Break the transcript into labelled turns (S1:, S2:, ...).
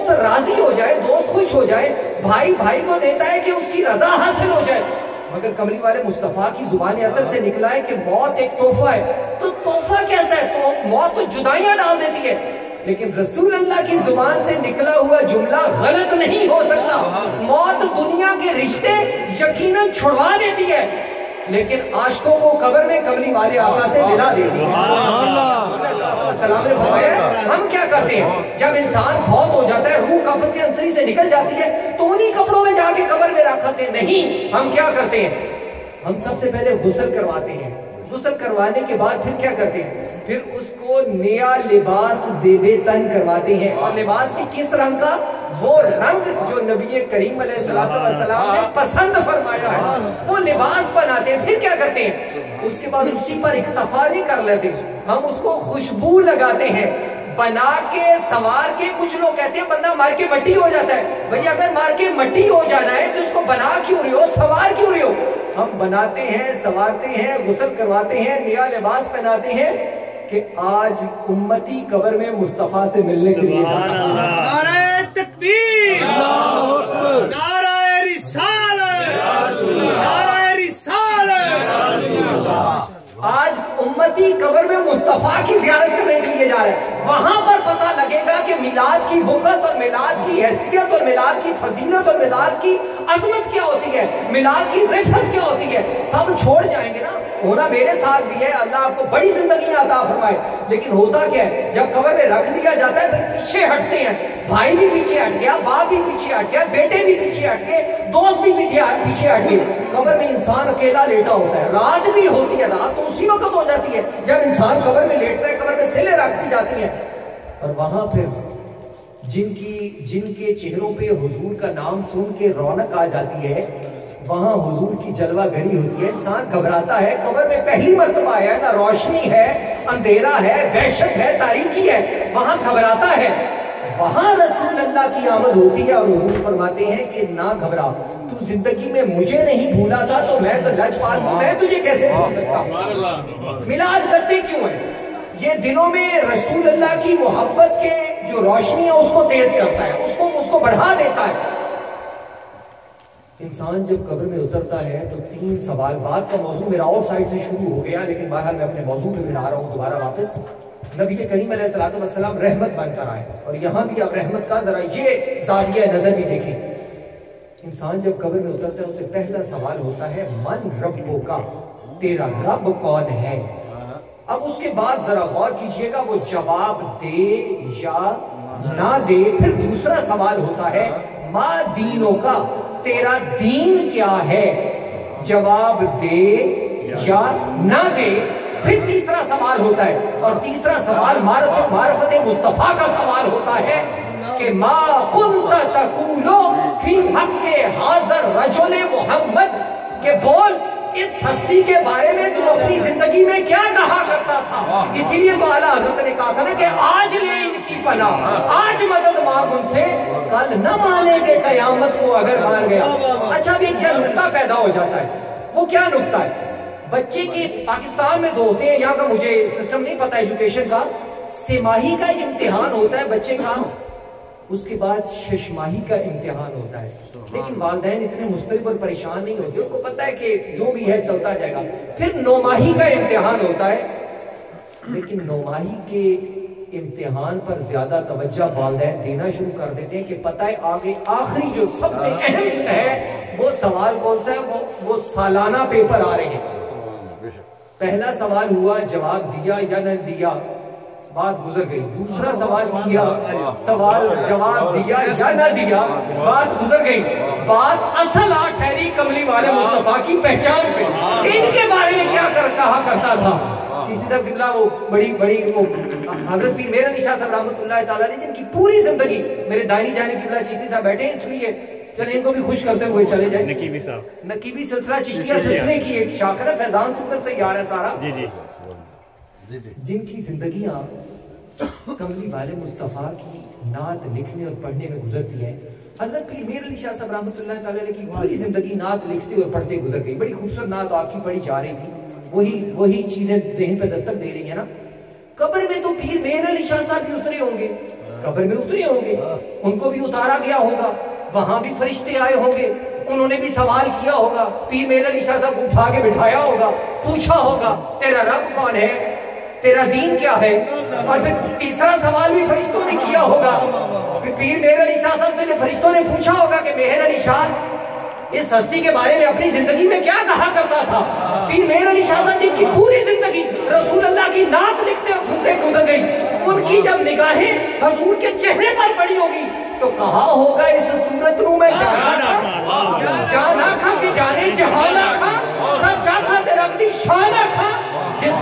S1: دوست راضی ہو جائے, دوست خوش ہو جائے, بھائی بھائی کو دیتا ہے کہ اس کی رضا حاصل ہو جائے. مگر کملی والے مصطفیٰ کی زبان عطر سے نکلا ہے کہ موت ایک تحفہ ہے. تو تحفہ کیسا ہے؟ تو موت تو جدائیاں ڈال دیتی ہے, لیکن رسول اللہ کی زبان سے نکلا ہوا جملہ غلط نہیں ہو سکتا. موت دنیا کے رشتے یقیناً چھڑوا دیتی ہے, لیکن عاشقوں کو قبر میں کملی والے آقا سے ملا دیتی ہے. سلام نے فرمایا ہم کیا کرتے ہیں جب انسان فوت ہو جاتا ہے, روح کفن سے انسری سے نکل جاتی ہے, تو انہی کپڑوں میں جا کے قبر میں رکھتے ہیں. نہیں, ہم کیا کرتے ہیں, ہم سب سے پہلے غسل کرواتے ہیں. غسل کروانے کے بعد پھر کیا کرتے ہیں, پھر اس کو نیا لباس زیب تن کرواتے ہیں. اور لباس کی کس رنگ کا؟ وہ رنگ جو نبی کریم علیہ السلام نے پسند فرمایا ہے, وہ لباس بناتے ہیں. پھر کیا کرتے ہیں, اس کے بعد اسی پر اکتفا نہیں کر لیتے, ہم اس کو خوشبو لگاتے ہیں, بنا کے سوار کے. کچھ لوگ کہتے ہیں بندہ مار کے مٹی ہو جاتا ہے. بھئی اگر مار کے مٹی ہو جانا ہے تو اس کو بنا کیوں رہے ہو, سوار کیوں رہے ہو؟ ہم بناتے ہیں, سوارتے ہیں, غسل کرواتے ہیں, نیا لباس پہناتے ہیں کہ آج امتی قبر میں مصطفیٰ سے ملنے کے لیے.
S2: نعرہ تکبیر, نعرہ رسالت, نعرہ رسالت.
S1: آج امتی قبر میں مصطفیٰ کی زیارت کرنے کے لیے جا رہے ہیں. وہاں پر پتہ لگے گا کہ میلاد کی وقت اور میلاد کی حیثیت اور میلاد کی فضیلت اور میلاد کی عظمت کیا ہوتی ہے, میلاد کی رفعت کیا ہوتی ہے. سب چھوڑ جائیں گے نا, ہونا میرے ساتھ بھی ہے, اللہ آپ کو بڑی زندگی عطا فرمائے. لیکن ہوتا کیا ہے, جب قبر میں رکھ دیا جاتا ہے پھر پیچھے ہٹتے ہیں. بھائی بھی پیچھے ہٹ گیا, باپ بھی پیچھے ہٹ گیا, بیٹے بھی پیچھے ہٹ گئے, دوست بھی پیچھے ہٹ گئے. قبر میں انسان اکیلا لیٹا ہوتا ہے. رات بھی ہوتی ہے, رات تو اسی وقت ہو جاتی ہے جب انسان قبر میں لیٹتا ہے, قبر میں سلیں رکھ دی جاتی ہیں. اور وہاں پھر جن کے چہروں پہ حضور کا نام سن کے رونق آ جاتی ہے, وہاں حضور کی جلوہ گری ہوتی ہے. انسان گھبراتا ہے, قبر میں پہلی مرتبہ آیا ہے, نہ روشنی ہے, اندھیرا ہے, وحشت ہے, تاریکی ہے, وہاں گھبراتا ہے. وہاں رسول اللہ کی آمد ہوتی ہے اور حضور فرماتے ہیں کہ نہ گھبرا, تو زندگی میں مجھے نہیں بھولا تھا تو میں تو لجپال ہوں, میں تجھے کیسے بھول سکتا ہوں. میلاد کرتے کیوں ہیں؟ یہ دلوں میں رسول اللہ کی محبت کے جو روشنی ہے اس کو تیز کرتا ہے, اس کو بڑھا دیتا ہے. انسان جب قبر میں اترتا ہے تو 3 سوال. بات کا موضوع میرا آؤٹ سائڈ سے شروع ہو گیا, لیکن بہرحال میں اپنے موضوع پہ پھر آ رہا ہوں دوبارہ واپس. نبی کریم علیہ السلام رحمت بن کر آئے, اور یہاں بھی اب رحمت کا ذرا یہ زاویہ نظر بھی دیکھیں. انسان جب قبر میں اترتا ہے تو پہلا سوال ہوتا ہے من ربو کا, تیرا رب کون ہے. اب اس کے بعد ذرا غور کیجئے گا, وہ جواب دے یا نہ دے. پھر دوسرا سوال ہوتا ہے ما دینوں کا, تیرا دین کیا ہے. جواب دے یا نہ دے. پھر تیسرا سوال ہوتا ہے, اور تیسرا سوال معرفت مصطفیٰ کا سوال ہوتا ہے کہ ما کنت تقولو فی حق حاضر رجل محمد, کہ بول اس ہستی کے بارے میں تو اپنی زندگی میں کیا کہا کرتا تھا. اسی لیے تو اعلیٰ حضرت نے کہا تھا نا کہ آج لے ان کی پناہ, آج مدد مانگ ان سے, کل نہ مانے گے قیامت کو اگر مان گیا. اچھا بھی کیا نقطہ پیدا ہو جاتا ہے, وہ کیا نقطہ ہے. بچے کی پاکستان میں 2 ہوتے ہیں, یہاں کا مجھے سسٹم نہیں پتا ایجوکیشن کا. سماہی کا امتحان ہوتا ہے بچے کا, اس کے بعد ششماہی کا امتحان ہوتا ہے. لیکن والدین اتنے مضطرب اور پریشان نہیں ہوتے, ان کو پتہ ہے کہ جو بھی ہے چلتا جائے گا. پھر 9 ماہی کا امتحان ہوتا ہے, لیکن 9 ماہی کے امتحان پر زیادہ توجہ والدین دینا شروع کر دیتے ہیں کہ پتہ ہے آگے آخری جو سب سے اہم ہے وہ سوال کون سا ہے. وہ سالانہ پیپر آ رہے ہیں. پہلا سوال ہوا, جواب دیا یا نہ دیا, بات گزر گئی. دوسرا سوال کیا, جواب دیا یا نہ دیا, بات گزر گئی. بات اصل ٹھہری کملی والے مصطفیٰ کی پہچان پہ. ان کے بارے میں کیا کہا کرتا تھا. چشتی صاحب قبلہ وہ بڑی وہ حضرت پیر میر علی شاہ صاحب رحمۃ اللہ تعالیٰ نے, جن کی پوری زندگی میرے دائنی جانب قبلہ چشتی صاحب بیٹھے ہیں, اس لیے چلیں ان کو بھی خوش کرتے ہوئے چلے جائیں. نقیبی سلسلہ چشتیہ سلسلے کی ایک شاخر ہے, فیضان خدمت سے یار ہے سارا, جن کی زندگیاں کملی والے مصطفیٰ کی نعت لکھنے اور پڑھنے میں گزرتی ہیں. حضرت پیر میر علی شاہ صاحب رحمۃ اللہ تعالیٰ کی پوری زندگی نعت لکھتے اور پڑھتے گزر گئی. بڑی خوبصورت نعت آپ کی پڑھی جا رہی تھی, وہی چیزیں ذہن پہ دستک دے رہی ہیں نا. قبر میں تو پیر میر علی شاہ صاحب بھی اترے ہوں گے, قبر میں اترے ہوں گے، ان کو بھی اتارا گیا ہوگا، وہاں بھی فرشتے آئے ہوں گے، انہوں نے بھی سوال کیا ہوگا، پیر میرا علی شاہ صاحب کو اٹھا کے بٹھایا ہوگا، پوچھا ہوگا تیرا رب کون ہے، تیرا دین کیا ہے، اور پھر تیسرا سوال بھی فرشتوں نے کیا ہوگا، پھر پیر میرا علی شاہ صاحب سے فرشتوں نے پوچھا ہوگا کہ میرا علی شاہ اس ہستی کے بارے میں اپنی زندگی میں کیا کہا کرتا تھا۔ پیر میرا علی شاہ صاحب جن کی پوری زندگی رسول اللہ کی نعت لکھتے اور سنتے گزر گئی، ان کی جب نگاہیں حضور کے چہرے پر پڑی ہوگی تو کہا ہوگا اس صورت رو میں جانا کھا کہ جانے جہانا کھا، سچا تھا تیرا اپنی شانہ کھا، جس